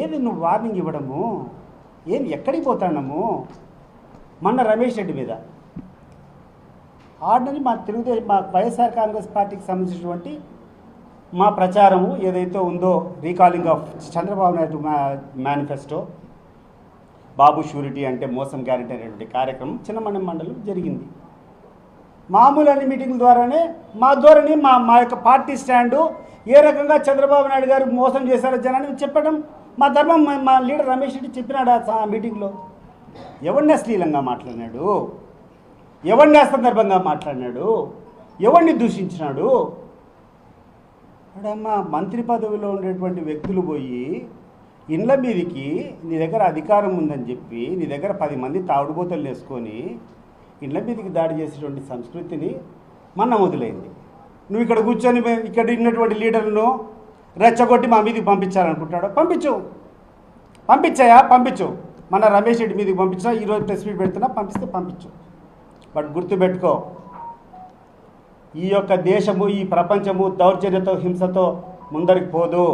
ఏది నువ్వు వార్నింగ్ ఇవ్వడము? ఏం ఎక్కడికి పోతాడము? మొన్న రమేష్ రెడ్డి మీద ఆర్డినరీ మా వైఎస్ఆర్ కాంగ్రెస్ పార్టీకి సంబంధించినటువంటి మా ప్రచారము ఏదైతే ఉందో recalling of Chandrababu Naidu manifesto, Babu surety అంటే మోసం గ్యారెంటీ అనేటువంటి కార్యక్రమం చిన్నమనే మండలం జరిగింది. మామూలు అన్ని మీటింగ్ల ద్వారానే మా ధోరణి మా యొక్క పార్టీ స్టాండు ఏ రకంగా చంద్రబాబు నాయుడు గారు మోసం చేశారో జనాన్ని చెప్పడం మా ధర్మం. మా లీడర్ రమేష్ రెడ్డి చెప్పినాడు ఆ మీటింగ్లో. ఎవరిని అశ్లీలంగా మాట్లాడినాడు, ఎవరిని అసందర్భంగా మాట్లాడినాడు, ఎవరిని దూషించినాడు? అడమ్మా, మంత్రి పదవిలో ఉండేటువంటి వ్యక్తులు పోయి ఇండ్ల మీదకి నీ దగ్గర అధికారం ఉందని చెప్పి నీ దగ్గర 10 మంది తాగుడుబోతలు వేసుకొని ఇండ్ల మీదకి దాడి చేసేటువంటి సంస్కృతిని మనం వదిలేయింది. నువ్వు ఇక్కడ కూర్చొని ఇక్కడ ఉన్నటువంటి లీడర్లను రెచ్చగొట్టి మా మీదకి పంపించాలనుకుంటాడు. పంపించు. మన రమేష్ రెడ్డి మీదకి పంపించినా, ఈరోజు ప్రెస్ మీట్ పెడుతున్నా, పంపించు. బట్ గుర్తుపెట్టుకో, ఈ యొక్క దేశము, ఈ ప్రపంచము దౌర్జన్యతో, హింసతో ముందరికి పోదు.